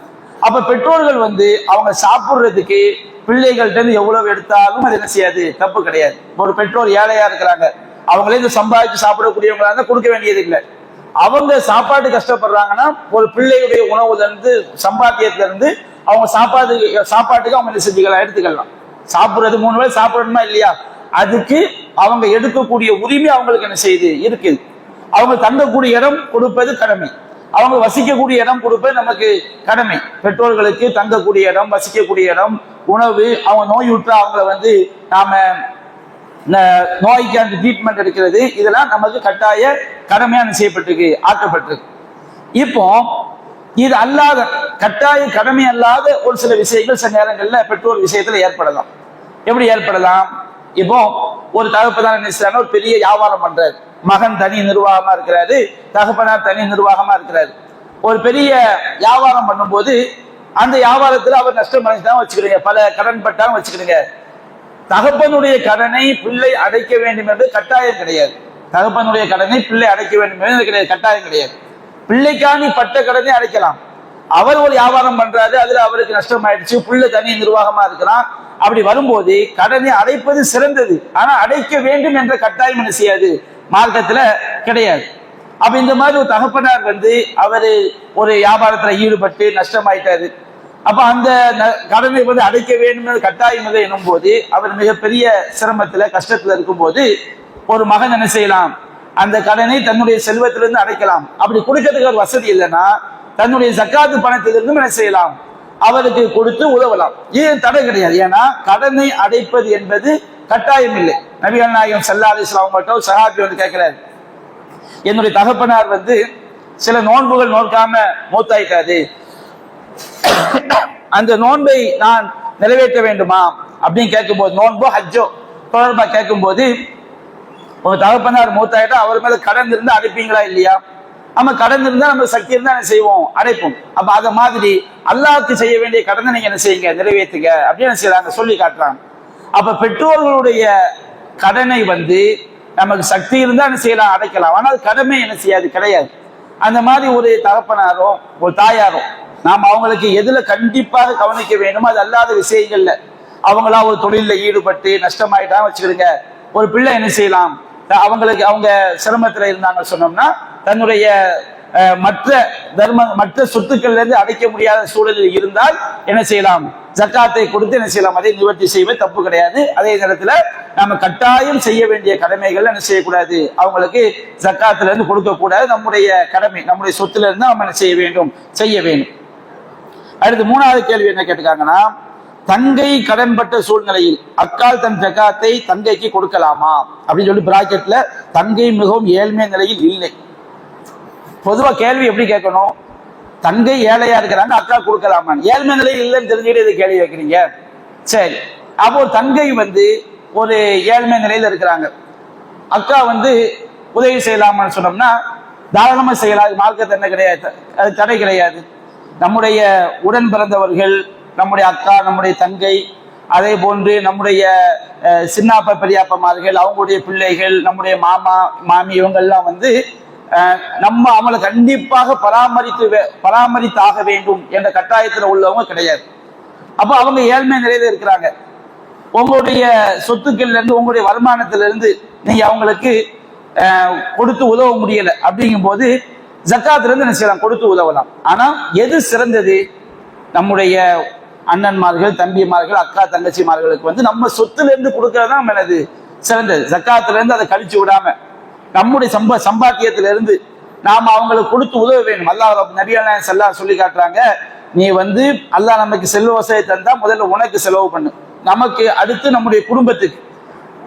அப்ப பெற்றோர்கள் வந்து அவங்க சாப்பிடுறதுக்கு பிள்ளைகள்ட்ட இருந்து எவ்வளவு எடுத்தாலும் அது என்ன செய்யாது, தப்பு கிடையாது. ஒரு பெற்றோர் ஏழையா இருக்கிறாங்க, அவங்களே இந்த சம்பாதிச்சு சாப்பிடக்கூடியவங்களா இருந்தா கொடுக்க வேண்டியது இல்லை. அவங்க சாப்பாடு கஷ்டப்படுறாங்கன்னா ஒரு பிள்ளையுடைய உணவுல இருந்து சம்பாத்தியத்துல இருந்து அவங்க சாப்பாட்டுக்கு அவங்க என்ன செஞ்சுக்கலாம், எடுத்துக்கலாம். சாப்பிடுறது 3 வேளை சாப்பிடணுமா இல்லையா, அதுக்கு அவங்க எடுக்கக்கூடிய உரிமை அவங்களுக்கு என்ன செய்யுது இருக்குது. அவங்க தங்கக்கூடிய இடம் கொடுப்பது கடமை, அவங்க வசிக்கக்கூடிய இடம் கொடுப்பது நமக்கு கடமை. பெற்றோர்களுக்கு தங்கக்கூடிய இடம், வசிக்கக்கூடிய இடம், உணவு, அவங்க நோயுற்றா அவங்களை வந்து நாம நோய்க்கு அந்த ட்ரீட்மெண்ட் எடுக்கிறது, இதெல்லாம் நமக்கு கட்டாய கடமையான செய்யப்பட்டிருக்கு, ஆக்கப்பட்டிருக்கு. இப்போ இது அல்லாத கட்டாய கடமை அல்லாத ஒரு சில விஷயங்கள் சில நேரங்கள்ல பெற்றோர் விஷயத்துல ஏற்படலாம். எப்படி ஏற்படலாம்? இப்போ ஒரு தகப்பனார் என்ன செய்யறாங்க, ஒரு பெரிய வியாபாரம் பண்றாரு, மகன் தனி நிர்வாகமா இருக்கிறாரு, தகப்பனார் தனி நிர்வாகமா இருக்கிறாரு. ஒரு பெரிய வியாபாரம் பண்ணும்போது அந்த வியாபாரத்துல அவர் நஷ்டம் அடைஞ்சுதான் வச்சுக்கிறீங்க, பல கடன் பட்டாலும் வச்சுக்கிறீங்க. தகப்பனுடைய கடனை பிள்ளை அடைக்க வேண்டும் என்று கட்டாயம் கிடையாது. தகப்பனுடைய கடனை பிள்ளை அடைக்க வேண்டும் என்று கிடையாது, கட்டாயம் கிடையாது. பிள்ளைக்காண்டி பட்ட கடனை அடைக்கலாம். அவர் ஒரு வியாபாரம் பண்றாரு, அதுல அவருக்கு நஷ்டம் ஆயிடுச்சு, பிள்ளை தனி நிர்வாகமா இருக்கிறான். அப்படி வரும்போது கடனை அடைப்பது சிறந்தது, ஆனா அடைக்க வேண்டும் என்ற கட்டாயம் என்ன செய்யாது, மார்க்கத்துல கிடையாது. அப்ப இந்த மாதிரி ஒரு தகப்பனார் வந்து அவரு ஒரு வியாபாரத்துல ஈடுபட்டு நஷ்டமாயிட்டாரு. அப்ப அந்த கடனை வந்து அடைக்க வேண்டும் கட்டாயம் என்னும் போது அவர் மிகப்பெரிய சிரமத்துல கஷ்டத்துல இருக்கும் போது ஒரு மகன் என்ன செய்யலாம், அந்த கடனை தன்னுடைய செல்வத்திலிருந்து அடைக்கலாம். அப்படி கொடுக்கறதுக்கு ஒரு வசதி இல்லைன்னா தன்னுடைய ஜக்காத்து பணத்திலிருந்து என்ன செய்யலாம், அவருக்கு கொடுத்து உதவலாம். இது தடை கிடையாது. ஏன்னா கடனை அடைப்பது என்பது கட்டாயம் இல்லை. நபிகள் நாயகம் ஸல்லல்லாஹு அலைஹி வஸல்லம் அவங்கள்ட்ட ஒரு சஹாபி வந்து கேட்கிறாரு, என்னுடைய தகப்பனார் வந்து சில நோன்புகள் நோக்காம மூத்தாயிட்டாரு, அந்த நோன்பை நான் நிறைவேற்ற வேண்டுமா அப்படின்னு கேட்கும்போது, நோன்போ ஹஜ்ஜோ தொடர்பா கேட்கும்போது, ஒரு தகப்பனார் மூத்தாயிட்டா அவர் மேல கடன் இருந்தா அடைப்பீங்களா இல்லையா? நம்ம கடன் இருந்தா நம்ம சக்தி இருந்தா என்ன செய்வோம், அடைப்போம். அப்ப அத மாதிரி அல்லாஹ்வுக்கு செய்ய வேண்டிய கடனை நீங்க என்ன செய்யுங்க, நிறைவேற்றுங்க அப்படின்னு செய்யறாங்க, சொல்லி காட்டுறாங்க. அப்ப பெற்றோர்களுடைய கடனை வந்து நமக்கு சக்தி இருந்தா என்ன செய்யலாம், அடைக்கலாம். ஆனால் கடமை என்ன செய்யாது, கிடையாது. அந்த மாதிரி ஒரு தகப்பனாரோ ஒரு தாயாரோ நாம் அவங்களுக்கு எதுல கண்டிப்பாக கவனிக்க வேண்டுமோ அது அல்லாத விஷயங்கள்ல அவங்களா ஒரு தொழில ஈடுபட்டு நஷ்டமாயிட்டா வச்சுக்கிடுங்க. ஒரு பிள்ளை என்ன செய்யலாம், அவங்களுக்கு அவங்க சிரமத்துல இருந்தாங்க சொன்னோம்னா தன்னுடைய மற்ற சொத்துக்கள்ல இருந்து அடைக்க முடியாத சூழலில் இருந்தால் என்ன செய்யலாம், ஜக்காத்தை கொடுத்து என்ன செய்யலாம், அதை நிவர்த்தி செய்வது தப்பு கிடையாது. அதே நேரத்துல நம்ம கட்டாயம் செய்ய வேண்டிய கடமைகள் என்ன செய்யக்கூடாது, அவங்களுக்கு ஜக்காத்துல இருந்து கொடுக்க கூடாது. நம்முடைய கடமை, நம்முடைய சொத்துல இருந்து நம்ம என்ன செய்ய வேண்டும், செய்ய வேண்டும். அடுத்து 3வது கேள்வி என்ன கேட்டுக்காங்கன்னா, தங்கை கடன்பட்ட சூழ்நிலையில் அக்கால் தன் ஜக்காத்தை தங்கைக்கு கொடுக்கலாமா அப்படின்னு சொல்லி பிராக்கெட்ல தங்கை மிகவும் ஏழ்மை நிலையில் இல்லை. பொதுவா கேள்வி எப்படி கேட்கணும், தங்கை ஏழையா இருக்கிறாங்க அக்கா கொடுக்கலாமா, ஏழ்மை நிலையில் இல்லைன்னு தெரிஞ்சுக்கிட்டு இது கேள்வி கேட்குறீங்க. சரி, அப்போ தங்கை வந்து ஒரு ஏழ்மை நிலையில இருக்கிறாங்க, அக்கா வந்து உதவி செய்யலாமான்னு சொன்னோம்னா தாராளமா செய்யலாம். மார்க்கத்தை என்ன கிடையாது, அது தடை கிடையாது. நம்முடைய உடன் பிறந்தவர்கள், நம்முடைய அக்கா, நம்முடைய தங்கை, அதே போன்று நம்முடைய சின்னாப்பா பெரியாப்பமார்கள், அவங்களுடைய பிள்ளைகள், நம்முடைய மாமா மாமி இவங்கெல்லாம் வந்து நம்ம அவங்களை கண்டிப்பாக பராமரித்தாக வேண்டும் என்ற கட்டாயத்தில் உள்ளவங்க கிடையாது. அப்போ அவங்க ஏழ்மை நிலையில இருக்கிறாங்க. உங்களுடைய சொத்துக்கள்ல இருந்து, உங்களுடைய வருமானத்திலிருந்து நீங்க அவங்களுக்கு கொடுத்து உதவ முடியல அப்படிங்கும் போது ஜக்காத்துல இருந்து என்ன செய்யலாம், கொடுத்து உதவலாம். ஆனா எது சிறந்தது? நம்முடைய அண்ணன்மார்கள், தம்பிமார்கள், அக்கா தங்கச்சிமார்களுக்கு வந்து நம்ம சொத்துல இருந்து கொடுக்கறதுதான் என்னது சிறந்தது. ஜக்காத்துல இருந்து அதை கழிச்சு விடாம நம்முடைய சம்பாத்தியத்திலிருந்து நாம அவங்களுக்கு கொடுத்து உதவ வேண்டும். அல்லாஹ் நபிகள் நாயகம் ஸல்லல்லாஹு அலைஹி சொல்லி காட்டுறாங்க, நீ வந்து அல்லாஹ் நமக்கு செல்வ வசதியை தந்தா முதல்ல உனக்கு செலவு பண்ணு, நமக்கு அடுத்து நம்முடைய குடும்பத்துக்கு,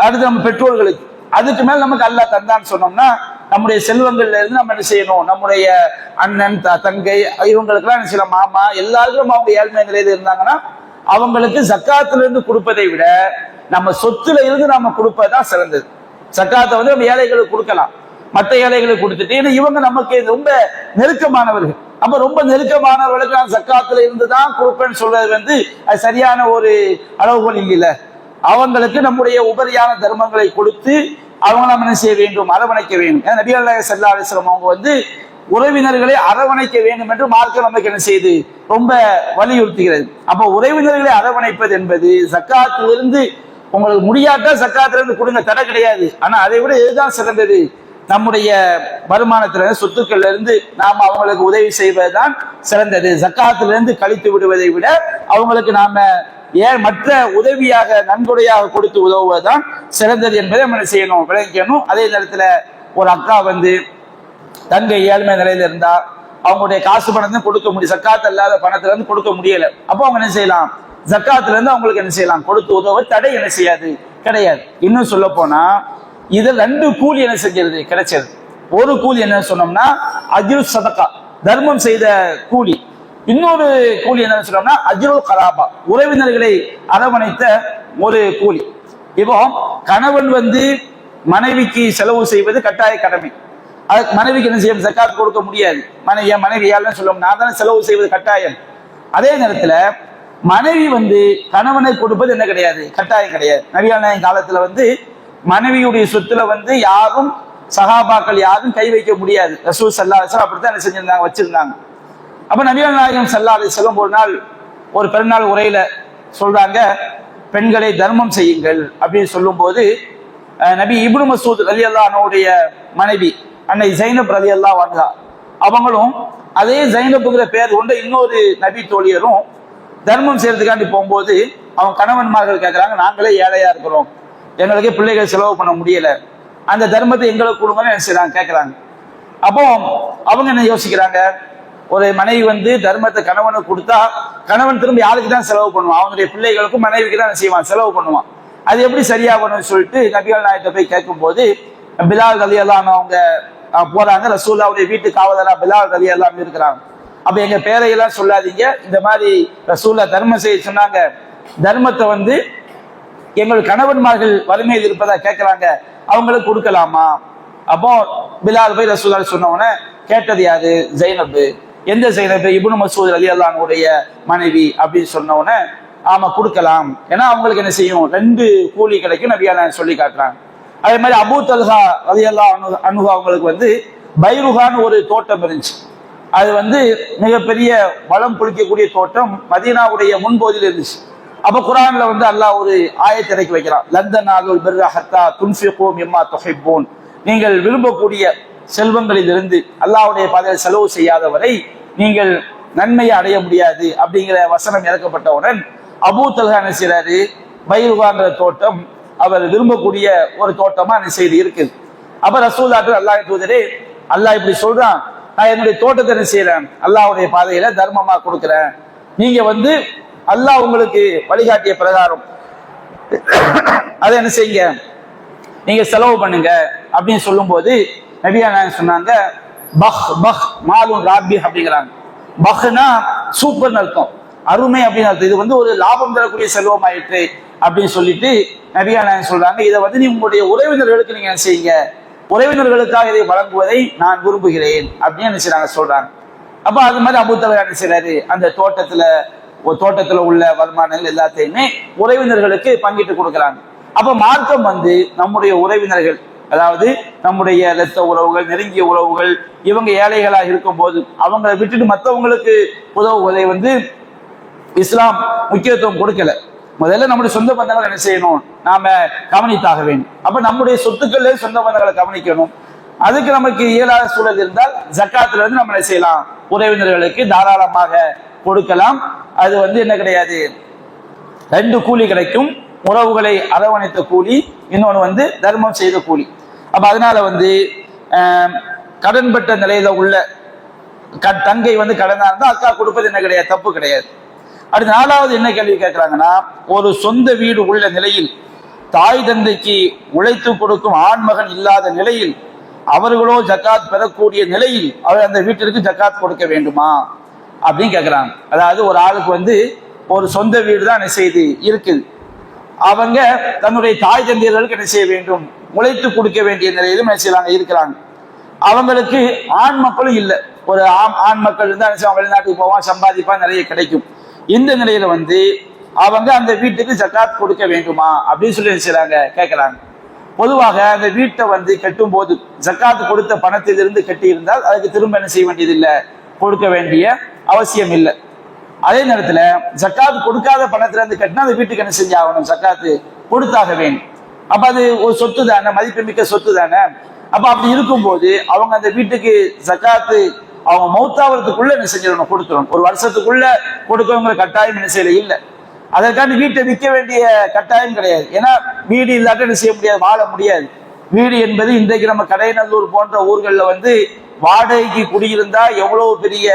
அடுத்து நம்ம பெற்றோர்களுக்கு, அதுக்கு மேல நமக்கு அல்லாஹ் தந்தான்னு சொன்னோம்னா நம்முடைய செல்வங்கள்ல இருந்து நம்ம என்ன செய்யணும், நம்முடைய அண்ணன் தங்கை இவங்களுக்கெல்லாம் என்ன செய்யலாம், மாமா எல்லாருக்கும் அவங்க ஏழ்மை நிலையில இருந்தாங்கன்னா அவங்களுக்கு ஜக்காத்துல இருந்து கொடுப்பதை விட நம்ம சொத்துல இருந்து நம்ம கொடுப்பதுதான் சிறந்தது. ஜக்காத்தை வந்து நம்ம ஏழைகளுக்கு கொடுக்கலாம், மற்ற ஏழைகளுக்கு கொடுத்துட்டு, ஏன்னா இவங்க நமக்கு ரொம்ப நெருக்கமானவர்கள். அப்ப ரொம்ப நெருக்கமானவர்களுக்கு நான் ஜக்காத்துல இருந்துதான் கொடுப்பேன்னு சொல்றது வந்து அது சரியான ஒரு அளவுகோல் இல்லைல்ல. அவங்களுக்கு நம்முடைய உபரியான தர்மங்களை கொடுத்து அவங்க நம்ம என்ன செய்ய வேண்டும், அரவணைக்க வேண்டும். ஏன்னா நபிகள் நாயகம் ஸல்லல்லாஹு அலைஹி வஸல்லம் அவங்க வந்து உறவினர்களை அரவணைக்க வேண்டும் என்று மார்க்கம் நமக்கு என்ன செய்யுது, ரொம்ப வலியுறுத்துகிறது. அப்ப உறவினர்களை அரவணைப்பது என்பது ஜக்காத்திலிருந்து உங்களுக்கு முடியாட்டா ஜக்காத்துல இருந்து கொடுங்க, தடை கிடையாது. ஆனா அதை விட எதுதான் சிறந்தது, நம்முடைய வருமானத்தில சொத்துக்கள்ல இருந்து நாம அவங்களுக்கு உதவி செய்வதுதான் சிறந்தது. ஜக்காத்துல இருந்து கழித்து விடுவதை விட அவங்களுக்கு நாம மற்ற உதவியாக நன்கொடையாக கொடுத்து உதவுவதுதான் சிறந்தது என்பதை நம்ம செய்யணும், விளங்கிக்கணும். அதே நேரத்துல ஒரு அக்கா வந்து தங்கை ஏழ்மை நிலையில இருந்தா அவங்களுடைய காசு பணத்தை கொடுக்க முடியும், ஜக்காத் அல்லாத பணத்துல இருந்து கொடுக்க முடியல, அப்போ அவங்க என்ன செய்யலாம், ஜக்காத்துல இருந்து அவங்களுக்கு என்ன செய்யலாம், கொடுத்து உதவ தடை என்ன செய்யாது, கிடையாது. இன்னும் சொல்ல போனா இது 2 கூலி என்ன செஞ்சது கிடைச்சது. ஒரு கூலி என்ன சொன்னோம்னா அஜ்ரு சதகா, தர்மம் செய்த கூலி. இன்னொரு கூலி என்ன சொன்னோம்னா அஜ்ருல் கராபா, உறவினர்களை அரவணைத்த ஒரு கூலி. இப்போ கணவன் வந்து மனைவிக்கு செலவு செய்வது கட்டாய கடமை. அதுக்கு மனைவிக்கு என்ன செய்யும், ஜக்காத் கொடுக்க முடியாது. மனைவியால் சொல்லும், நான் தானே செலவு செய்வது கட்டாயம். அதே நேரத்துல மனைவி வந்து கணவனை கொடுப்பது என்ன கிடையாது, கட்டாயம் கிடையாது. நபிகள் நாயகம் காலத்துல வந்து மனைவியுடைய சொத்துல வந்து யாரும் சஹாபாக்கள் யாரும் கை வைக்க முடியாது. ரசூல் ஸல்லல்லாஹு அலைஹி வஸல்லம் அப்படித்தான் என்ன செஞ்சிருந்தாங்க, வச்சிருந்தாங்க. அப்ப நபிகள் நாயகம் ஸல்லல்லாஹு அலைஹி வஸல்லம் ஒரு நாள் ஒரு பெருநாள் உரையில சொல்றாங்க, பெண்களை தர்மம் செய்யுங்கள் அப்படின்னு சொல்லும் போது நபி இப்னு மஸ்ஊத் ரலியல்லாஹு அன்ஹுடைய மனைவி அன்னை ஜைனப் ரலியல்லாஹு அன்ஹா அவங்களும் அதே ஜைனப்ங்கிற பேர் கொண்ட இன்னொரு நபி தோழியரும் தர்மம் செய்யறதுக்காண்டி போகும்போது அவங்க கணவன்மார்கள் கேட்கறாங்க, நாங்களே ஏழையா இருக்கிறோம், எங்களுக்கு பிள்ளைகள் செலவு பண்ண முடியல, அந்த தர்மத்தை எங்களுக்கு கொடுங்கன்னு என்ன செய்யறாங்க, கேட்கறாங்க. அப்போ அவங்க என்ன யோசிக்கிறாங்க, ஒரு மனைவி வந்து தர்மத்தை கணவனுக்கு கொடுத்தா கணவன் திரும்ப யாருக்கு தான் செலவு பண்ணுவான், அவனுடைய பிள்ளைகளுக்கும் மனைவிக்கு தான் செய்வான், செலவு பண்ணுவான், அது எப்படி சரியாகணும்னு சொல்லிட்டு நபிகள் நாயகத்தை போய் கேட்கும் போது பிலால் ரலியல்லாஹு அன்ஹு அவங்க போறாங்க. ரசூலுல்லாஹ்வுடைய வீட்டு காவலரா பிலால் ரலியல்லாஹு அன்ஹு இருக்கிறாங்க. அப்ப எங்க பேரையெல்லாம் சொல்லாதீங்க, இந்த மாதிரி ரசூலுல்லாஹ் தர்மம் செய்ய சொன்னாங்க, தர்மத்தை வந்து எங்கள் கணவன்மார்கள் வறுமையில் இருப்பதா கேட்கிறாங்க, அவங்களுக்கு கொடுக்கலாமா? அப்போ பிலால் போய் ரசூலுல்லாஹ் சொன்ன உடனே கேட்டது யாரு, ஜைனப். எந்த ஜைனப்? இப்னு மஸ்ஊத் ரலியல்லாஹு அன்ஹுடைய மனைவி அப்படின்னு சொன்ன உடனே ஆமா கொடுக்கலாம், ஏன்னா அவங்களுக்கு என்ன செய்யும், 2 கூலி கிடைக்கும் நபியா சொல்லி காட்டுறாங்க. அதே மாதிரி அபூ தல்ஹா ரலியல்லாஹு அன்ஹு அவங்களுக்கு வந்து பைருஹான்னு ஒரு தோட்டம் இருந்துச்சு. அது வந்து மிகப்பெரிய வளம் குளிக்கக்கூடிய தோட்டம் மதீனாவுடைய முன்பகுதியில் இருந்துச்சு. அப்ப குர்ஆன்ல வந்து அல்லாஹ் ஒரு ஆயத்தை இறக்கி வைக்கிறான், லந்தனாலுல் பிர்ர ஹத்தா துன்ஃபிகு மிம்மா துஹிப்பூன், நீங்கள் விரும்பக்கூடிய செல்வங்களில் இருந்து அல்லாஹ்வுடைய பாதையில் செலவு செய்யாத வரை நீங்கள் நன்மையை அடைய முடியாது அப்படிங்கிற வசனம் இறக்கப்பட்டவுடன் அபூ தல்ஹா என்ன செய்றாரு, பைருஹாங்கிற தோட்டம் அவர் விரும்பக்கூடிய ஒரு தோட்டமா என்ன செய்து இருக்குது. அப்ப ரசூலுல்லாஹ் அல்லாஹ் தூதரே, அல்லாஹ் இப்படி சொல்றான், நான் என்னுடைய தோட்டத்தை என்ன செய்யறேன், அல்லாஹ்வுடைய பாதையில தர்மமா கொடுக்குறேன், நீங்க வந்து அல்லாஹ் உங்களுக்கு வழிகாட்டிய பிரகாரம் அதை என்ன செய்யுங்க, நீங்க செலவு பண்ணுங்க அப்படின்னு சொல்லும் போது நபியா நாயகம் சொன்னாங்க, பஹ் பஹ் மாலுன் ராபி அப்படிங்கிறாங்க. பஹ்னா சூப்பர்னு அர்த்தம், அருமை அப்படின்னு அர்த்தம். இது வந்து ஒரு லாபம் தரக்கூடிய செல்வம் ஆயிற்று அப்படின்னு சொல்லிட்டு நபியா நாயகம் சொல்றாங்க, இதை வந்து நீ உங்களுடைய உறவினர்களுக்கு நீங்க என்ன செய்யுங்க, உறவினர்களுக்காக இதை வழங்குவதை நான் விரும்புகிறேன் அப்படின்னு என்ன செய்றாங்க சொல்றாங்க. அப்ப அது மாதிரி அபூ தல்ஹா என்ன செய்றாரு, அந்த தோட்டத்துல ஒரு தோட்டத்துல உள்ள வருமானங்கள் எல்லாத்தையுமே உறவினர்களுக்கு பங்கிட்டு கொடுக்குறாங்க. அப்ப மார்க்கம் வந்து நம்முடைய உறவினர்கள், அதாவது நம்முடைய இரத்த உறவுகள், நெருங்கிய உறவுகள், இவங்க ஏழைகளாக இருக்கும் போது அவங்களை விட்டுட்டு மற்றவங்களுக்கு உதவுவதை வந்து இஸ்லாம் முக்கியத்துவம் கொடுக்கல. முதல்ல நம்முடைய சொந்த பந்தங்களை என்ன செய்யணும், நாம கவனித்தாக வேண்டும். அப்ப நம்முடைய சொத்துக்களே சொந்த பந்தங்களை கவனிக்கணும். அதுக்கு நமக்கு இயலாத சூழல் இருந்தால் ஜக்காத்துல இருந்து நம்ம என்ன செய்யலாம், உறவினர்களுக்கு தாராளமாக கொடுக்கலாம். அது வந்து என்ன கிடையாது, 2 கூலி கிடைக்கும். உறவுகளை அரவணைத்த கூலி, இன்னொன்று வந்து தர்மம் செய்த கூலி. அப்ப அதனால வந்து கடன்பட்ட நிலையில உள்ள தங்கை வந்து கடனா இருந்தால் அக்கா கொடுப்பது என்ன கிடையாது, தப்பு கிடையாது. அடுத்த 4வது என்ன கேள்வி கேட்கிறாங்கன்னா, ஒரு சொந்த வீடு உள்ள நிலையில் தாய் தந்தைக்கு உழைத்து கொடுக்கும் ஆண்மகன் இல்லாத நிலையில் அவர்களோ ஜக்காத் பெறக்கூடிய நிலையில் அவர் அந்த வீட்டிற்கு ஜக்காத் கொடுக்க வேண்டுமா அப்படின்னு கேட்கிறாங்க. அதாவது ஒரு ஆளுக்கு வந்து ஒரு சொந்த வீடு தான் என்ன செய்து இருக்குது, அவங்க தன்னுடைய தாய் தந்தையர்களுக்கு என்ன செய்ய வேண்டும், உழைத்து கொடுக்க வேண்டிய நிலையிலும் என்ன செய்யறாங்க இருக்கிறாங்க. அவங்களுக்கு ஆண் மக்களும் இல்லை. ஒரு ஆண் மக்கள் இருந்தா என்ன செய்வாங்க, வெளிநாட்டுக்கு போவான், சம்பாதிப்பான், நிறைய கிடைக்கும். இந்த நிலையில வந்து அவங்க அந்த வீட்டுக்கு ஜக்காத் கொடுக்க வேண்டுமா அப்படின்னு சொல்லி என்ன செய்யறாங்க, கேட்கிறாங்க. பொதுவாக அந்த வீட்டை வந்து கட்டும் போது ஜக்காத் கொடுத்த பணத்திலிருந்து கட்டி இருந்தால் அதுக்கு திரும்ப என்ன செய்ய வேண்டியதில்லை, கொடுக்க வேண்டிய அவசியம் இல்லை. அதே நேரத்துல ஜக்காத் கொடுக்காத பணத்துல இருந்து கட்டினா அந்த வீட்டுக்கு என்ன செஞ்சாகணும், ஜக்காத்து கொடுத்தாக வேண்டும். அப்ப அது ஒரு சொத்து தானே, மதிப்புமிக்க சொத்து தானே. அப்ப அப்படி இருக்கும்போது அவங்க அந்த வீட்டுக்கு ஜக்காத்து அவங்க மௌத்தாவதுக்குள்ள என்ன செஞ்சிடணும், கொடுத்துடணும். ஒரு வருஷத்துக்குள்ள கொடுக்கவங்க கட்டாயம் என்ன செய்யல இல்லை. அதற்காண்டி வீட்டை விற்க வேண்டிய கட்டாயம் கிடையாது. ஏன்னா வீடு இல்லாட்ட என்ன செய்ய முடியாது, வாழ முடியாது. வீடு என்பது இன்றைக்கு நம்ம கடையநல்லூர் போன்ற ஊர்களில் வந்து வாடகைக்கு குடியிருந்தா எவ்வளவு பெரிய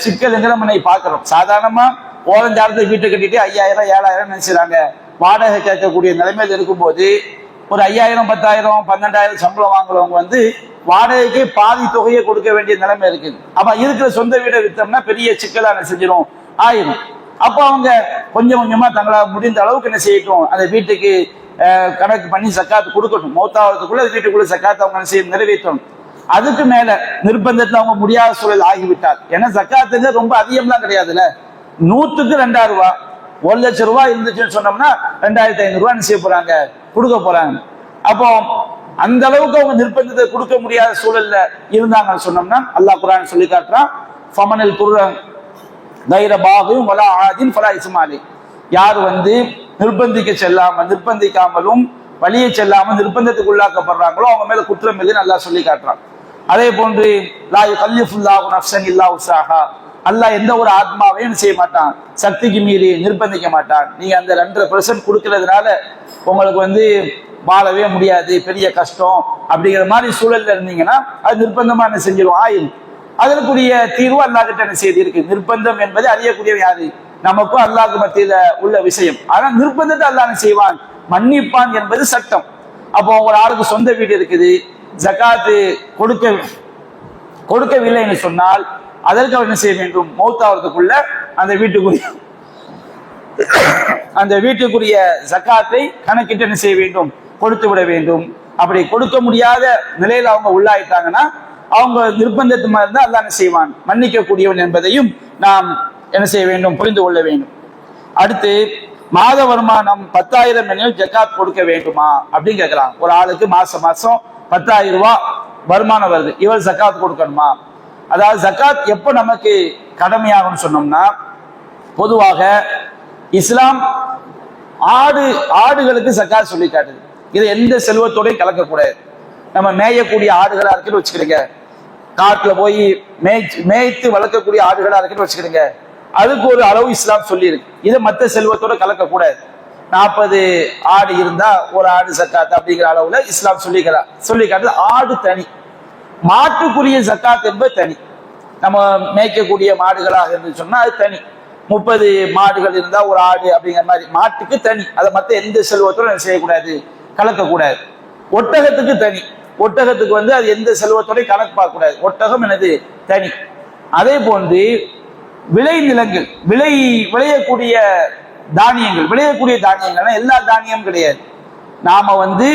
சிக்கலுங்கிற நம்ம பார்க்கிறோம். சாதாரணமா ஓரஞ்சாரத்தை வீட்டை கட்டிட்டு 5000 7000 நினைச்சாங்க வாடகை கேட்கக்கூடிய நிலைமையில் இருக்கும்போது ஒரு 5000 10,000 12,000 சம்பளம் வாங்குறவங்க வந்து வாடகைக்கு பாதி தொகையை கொடுக்க வேண்டிய நிலைமை இருக்குது. அப்ப இருக்கிற சொந்த வீடை வித்தோம்னா பெரிய சிக்கலான செஞ்சிடும் ஆயிரும். அப்போ அவங்க கொஞ்சம் கொஞ்சமா தங்களால் முடிந்த அளவுக்கு என்ன செய்யட்டும், அந்த வீட்டுக்கு கணக்கு பண்ணி சக்காத்து கொடுக்கட்டும். மௌத்தாவதுக்குள்ள வீட்டுக்குள்ள சக்காத்து அவங்க என்ன செய்ய நிறைவேற்றணும். அதுக்கு மேல நிர்பந்தத்தில் அவங்க முடியாத சூழல் ஆகிவிட்டார். ஏன்னா சக்காத்துங்க ரொம்ப அதிகம்லாம் கிடையாதுல்ல, 100க்கு 2000 ரூபாய், 1 லட்சம் ரூபாய் இருந்துச்சுன்னு சொன்னோம்னா 2500 ரூபாய் என்ன செய்ய போறாங்க, கொடுக்க போறாங்க. அப்போ அந்த அளவுக்கு அவங்க நிர்பந்தத்தை கொடுக்க முடியாத சூழல்ல இருந்தாங்கன்னு சொன்னோம்னா அல்லாஹ் குர்ஆன் சொல்லி காட்டுறான், ஃபமனல் குர்ஆன் தைரபாகும் வலா ஆதின் ஃபலா இஸ்மாலி. யார் வந்து நிர்பந்திக்காமலும் வழியை செல்லாமல் நிர்பந்தத்துக்கு உள்ளாக்கப்படுறாங்களோ அவங்க மேல குற்றம் இல்லை அல்லாஹ் சொல்லி காட்டுறான். அதே போன்று லா யுகல்லிஃபுல்லாஹு நஃப்ஸன் இல்லா உஸாஹா, அல்லாஹ் எந்த ஒரு ஆத்மாவையும் செய்ய மாட்டான், சக்திக்கு மீறி நிர்பந்திக்க மாட்டான். நீங்க அந்த 2% கொடுக்கறதுனால உங்களுக்கு வந்து வாழவே முடியாது, பெரிய கஷ்டம் அப்படிங்கிற மாதிரி சூழல்ல இருந்தீங்கன்னா அது நிர்பந்தமா என்ன செஞ்சிடும், ஆயும். அதற்குரிய தீர்வு அல்லாஹ் கிட்ட என்ன செய்தி இருக்கு. நிர்பந்தம் என்பது அறியக்கூடிய யாரு, நமக்கும் அல்லாஹ்க்கு மத்தியில உள்ள விஷயம். ஆனா நிர்பந்தத்தை அல்லாஹ் என்ன செய்வான், மன்னிப்பான் என்பது சட்டம். அப்போ ஒரு ஆளுக்கு சொந்த வீடு இருக்குது, ஜகாத்து கொடுக்கவில்லைன்னு சொன்னால் அதற்கு அவர் என்ன செய்ய வேண்டும், மௌத்தாவதுக்குள்ள அந்த வீட்டுக்குரிய ஜகாத்தை கணக்கிட்டு என்ன செய்ய வேண்டும், கொடுத்து விட வேண்டும். அப்படி கொடுக்க முடியாத நிலையில அவங்க உள்ளாயிட்டாங்கன்னா அவங்க நிர்பந்தத்து மாதிரி இருந்தால் அல்லாஹ் என்ன செய்வான், மன்னிக்க கூடியவன் என்பதையும் நாம் என்ன செய்ய வேண்டும், புரிந்து கொள்ள வேண்டும். அடுத்து மாத வருமானம் 10,000 எனில் ஜக்காத் கொடுக்க வேண்டுமா அப்படின்னு கேட்கலாம். ஒரு ஆளுக்கு மாசம் 10,000 ரூபாய் வருமானம் வருது, இவர் ஜக்காத் கொடுக்கணுமா? அதாவது ஜக்காத் எப்போ நமக்கு கடமையாகும்னு சொன்னோம்னா, பொதுவாக இஸ்லாம் ஆடுகளுக்கு ஜக்காத் சொல்லி காட்டுது. இதை எந்த செல்வத்தோடையும் கலக்கக்கூடாது. நம்ம மேயக்கூடிய ஆடுகளா இருக்குன்னு வச்சுக்கிறீங்க, காட்டுல போய் மேய்த்து வளர்க்கக்கூடிய ஆடுகளா இருக்குன்னு வச்சுக்கிறீங்க, அதுக்கு ஒரு அளவு இஸ்லாம் சொல்லி இருக்கு. இதை மற்ற செல்வத்தோட கலக்க கூடாது. 40 ஆடு இருந்தா ஒரு ஆடு ஜக்காத் அப்படிங்கிற அளவுல இஸ்லாம் சொல்லி காட்டுது. ஆடு தனி, மாட்டுக்குரிய ஜக்காத் என்பது தனி. நம்ம மேய்க்கக்கூடிய மாடுகளாக இருந்து சொன்னா அது தனி. 30 மாடுகள் இருந்தா ஒரு ஆடு அப்படிங்கிற மாதிரி மாட்டுக்கு தனி. அதை மற்ற எந்த செல்வத்தோட செய்யக்கூடாது, கலக்கக்கூடாது. ஒட்டகத்துக்கு தனி, ஒட்டகத்துக்கு வந்து அது எந்த செல்வத்தோட கணக்கு பார்க்க கூடாது, ஒட்டகம் எனது தனி. அதே போன்று விளைநிலங்கள், விளையக்கூடிய தானியங்கள் எல்லா தானியமும் கிடையாது. நாம வந்து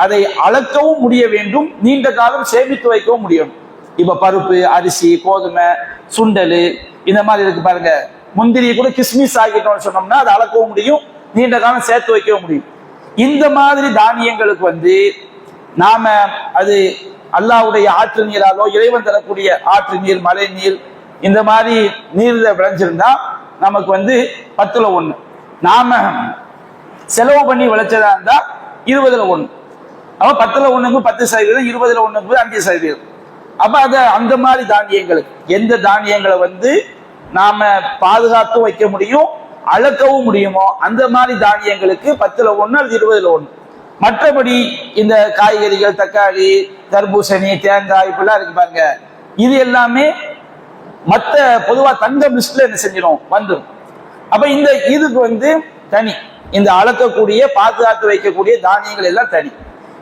அதை அளக்கவும் முடிய வேண்டும், நீண்ட காலம் சேமித்து வைக்கவும் முடியும். இப்ப பருப்பு, அரிசி, கோதுமை, சுண்டல் இந்த மாதிரி இருக்கு பாருங்க, முந்திரியை கூட கிஸ்மிஸ் ஆகிட்டோம்னு சொன்னோம்னா அதை அளக்கவும் முடியும், நீண்ட காலம் சேர்த்து வைக்கவும் முடியும். இந்த மாதிரி தானியங்களுக்கு வந்து நாம அது அல்லாஹ்வுடைய ஆற்று நீராலோ இறைவன் தரக்கூடிய ஆற்று நீர், மழை நீர், இந்த மாதிரி நீர்ல விளைஞ்சிருந்தா நமக்கு வந்து 10ல் 1. நாம செலவு பண்ணி விளைச்சதா இருந்தா 20ல் 1. அப்ப 10ல் 1க்கு 10%, 20ல் 1க்கு 5%. அப்ப அந்த மாதிரி தானியங்களுக்கு எந்த தானியங்களை வந்து நாம பாதுகாத்து வைக்க முடியும், அளக்கவும் முடியுமோ அந்த மாதிரி தானியங்களுக்கு 10ல் 1 அல்லது 20ல் 1. மற்றபடி இந்த காய்கறிகள், தக்காளி, தர்பூசணி, தேங்காய் இப்படிலாம் இருக்கு பாருங்க, இது எல்லாமே மற்ற பொதுவா தங்கம் லிஸ்ட்ல என்ன செஞ்சிடும், வந்துடும். அப்ப இந்த இதுக்கு வந்து தனி, இந்த அளக்கக்கூடிய பாதுகாத்து வைக்கக்கூடிய தானியங்கள் எல்லாம் தனி.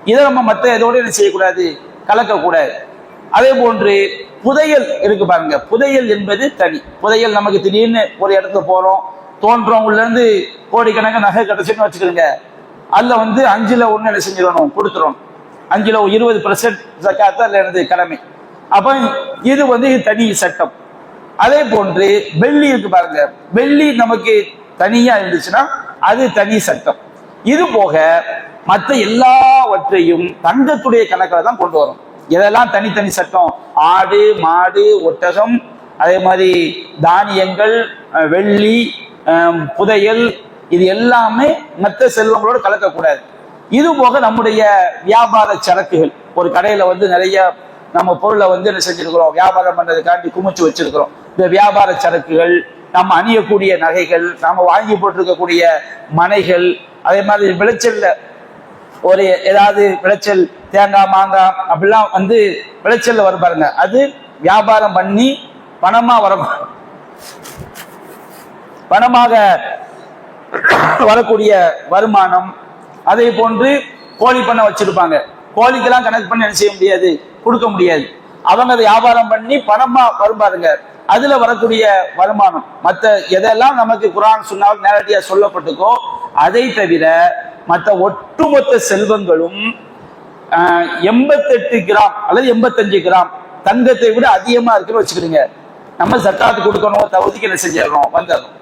இதை நம்ம மற்ற இதோட என்ன செய்யக்கூடாது, கலக்கக்கூடாது. அதே போன்று புதையல் இருக்கு பாருங்க, புதையல் என்பது தனி. புதையல் நமக்கு திடீர்னு ஒரு இடத்துல போறோம், தோன்றோம், உள்ள இருந்து கோடிக்கணக்கான நகை கிடைச்சுன்னு வச்சுக்கிறோங்க, அதுல வந்து 5ல் 1 என்ன செஞ்சிடணும், கொடுத்துடணும். 5ல் 20% ஜக்காத் அதுல இருந்து கடமை. அப்ப இது வந்து தனி சட்டம். அதே போன்று வெள்ளி இருக்கு பாருங்க, வெள்ளி நமக்கு தனியா இருந்துச்சுன்னா அது தனி சட்டம். இது போக மற்ற எல்லாவற்றையும் தங்கத்துடைய கணக்கில் தான் கொண்டு வரும். இதெல்லாம் தனித்தனி சட்டம். ஆடு, மாடு, ஒட்டகம், அதே மாதிரி தானியங்கள், வெள்ளி, புதையல், இது எல்லாமே மற்ற செல்வங்களோடு கலக்கக்கூடாது. இது போக நம்முடைய வியாபார சரக்குகள், ஒரு கடையில வந்து நிறைய நம்ம பொருளை வந்து என்ன செஞ்சிருக்கிறோம், வியாபாரம் பண்றதுக்காண்டி குமிச்சு வச்சிருக்கிறோம். இந்த வியாபார சரக்குகள், நம்ம அணியக்கூடிய நகைகள், நாம வாங்கி போட்டிருக்கக்கூடிய மனைகள், அதே மாதிரி விளைச்சல்ல ஒரு ஏதாவது விளைச்சல், தேங்காய், மாங்காய் அப்படிலாம் வந்து விளைச்சல்ல வரும் பாருங்க, அது வியாபாரம் பண்ணி பணமாக வரக்கூடிய வருமானம். அதே போன்று கோழி பண்ண வச்சிருப்பாங்க, கோழிக்கெல்லாம் கணக்கு பண்ணி என்ன செய்ய முடியாது, கொடுக்க முடியாது. அவங்க அதை வியாபாரம் பண்ணி பணமா வரும் பாருங்க, அதுல வரக்கூடிய வருமானம். மற்ற எதெல்லாம் நமக்கு குர்ஆன் சுன்னாவில் நேரடியா சொல்லப்பட்டுக்கோ அதை தவிர மற்ற ஒட்டுமொத்த செல்வங்களும் 88 கிராம் அல்லது 85 கிராம் தங்கத்தை விட அதிகமா இருக்குன்னு வச்சுக்கிடுங்க, நம்ம ஜக்காத்து கொடுக்கணும், தகுதிக்கு என்ன செஞ்சிடணும், வந்துடணும்.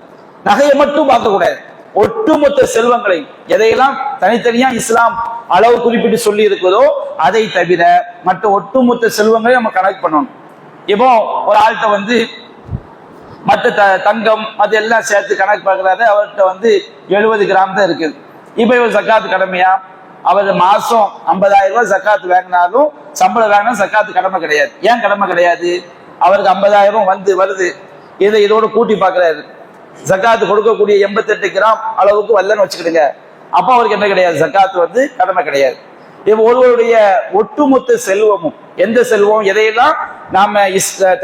நகையை மட்டும் பார்க்கக்கூடாது, ஒட்டுமொத்த செல்வங்களை எதையெல்லாம் தனித்தனியா இஸ்லாம் அளவு குறிப்பிட்டு சொல்லி இருக்குதோ அதை தவிர மற்ற ஒட்டுமொத்த செல்வங்களையும் நம்ம கணக்கு பண்ணணும். இப்போ ஒரு ஆள்கிட்ட வந்து மற்ற தங்கம் அது எல்லாம் சேர்த்து கணக்கு பார்க்கறாரு, அவர்கிட்ட வந்து 70 கிராம் தான் இருக்குது. இப்ப இவர் ஜக்காத்து கடமையா, அவர் மாசம் 50,000 ரூபாய் ஜக்காத்து வாங்கினாலும் சம்பளம் வாங்கினா ஜக்காத்து கடமை கிடையாது. ஏன் கடமை கிடையாது, அவருக்கு 50,000 வருது, இதோட கூட்டி பார்க்கிறாரு, ஜக்காத்து கொடுக்கக்கூடிய 88 கிராம் அளவுக்கு வரலன்னு வச்சுக்கிடுங்க, அப்ப அவருக்கு என்ன கிடையாது, ஜக்காத்து வந்து கடமை கிடையாது. இப்ப ஒருவருடைய ஒட்டுமொத்த செல்வமும், எந்த செல்வம் எதையெல்லாம் நாம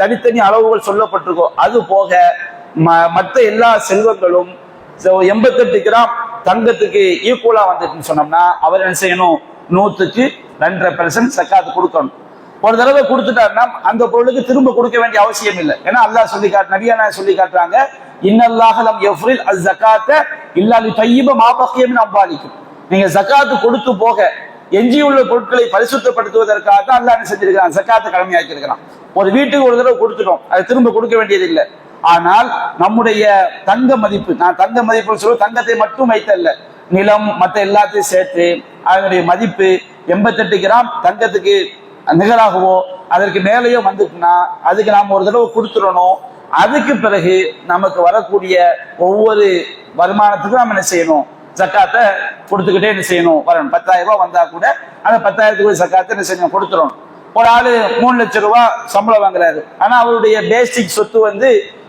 தனித்தனி அளவுகள் சொல்லப்பட்டிருக்கோ அது போக மற்ற எல்லா செல்வங்களும் 88 கிராம் தங்கத்துக்கு ஈக்குவலா வந்துட்டுன்னு சொன்னோம்னா அவர் என்ன செய்யணும், 100க்கு 2.5% ஜக்காத்து கொடுக்கணும். ஒரு தடவை கொடுத்துட்டாருன்னா அந்த பொருளுக்கு திரும்ப கொடுக்க வேண்டிய அவசியம் இல்லை. ஏன்னா அல்லாஹ் சொல்லி நபியா சொல்லி காட்டுறாங்க, இன்னல்லாஹ லம் யஃப்ரில் அஸ்ஸகாத்த இல்லா லிதய்யிப மா பக்கிய மின் அம்வாலிக்கும். நீங்க ஜக்காத்து கொடுத்து போக எஞ்சியுள்ள பொருட்களை பரிசுத்தப்படுத்துவதற்காக தான் அல்லாஹ் என்ன செஞ்சிருக்கான், ஜக்காத்தை கடமையாக்கி இருக்கிறான். ஒரு வீட்டுக்கு ஒரு தடவை கொடுத்துட்டோம், அது திரும்ப கொடுக்க வேண்டியது இல்லை. ஆனால் நம்முடைய தங்க மதிப்பு, நான் தங்க மதிப்பு சொல்ல தங்கத்தை மட்டும் வைத்தல்ல, நிலம் மற்ற எல்லாத்தையும் சேர்த்து அதனுடைய மதிப்பு 88 கிராம் தங்கத்துக்கு நிகராகவோ அதற்கு மேலேயோ வந்துட்டுனா அதுக்கு நாம் ஒரு தடவை கொடுத்துடணும். அதுக்கு பிறகு நமக்கு வரக்கூடிய ஒவ்வொரு வருமானத்துக்கும் நம்ம என்ன செய்யணும், ஜக்காத்தை கொடுத்துக்கிட்டே என்ன செய்யணும் வரணும். 10,000 ரூபாய் வந்தா கூட அந்த 10,000க்கு ஜக்காத்தை என்ன செய்யணும், கொடுத்துடணும். ஒரு ஆளு 3 லட்சம் ரூபாய் சம்பளம் வாங்குறாரு, ஆனா அவருடைய பேசிக் சொத்து வந்து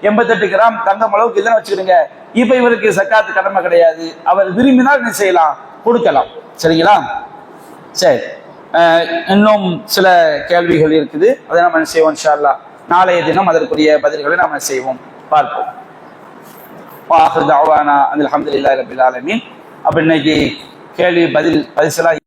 88 கிராம் தங்கம் அளவுக்கு இதுன்னு வச்சுக்கிடுங்க, இப்ப இவருக்கு ஜக்காத்து கடமை கிடையாது. அவர் விரும்பினால் என்ன செய்யலாம், கொடுக்கலாம். சரிங்களா? சரி, இன்னும் சில கேள்விகள் இருக்குது, அதை நம்ம என்ன செய்வோம் இன்ஷா அல்லாஹ் நாளைய தினம் அதற்குரிய பதில்களை நாம செய்வோம், பார்ப்போம். அல்ஹம்துலில்லாஹி ரப்பில் ஆலமீன். அப்ப இன்னைக்கு கேள்வி பதில்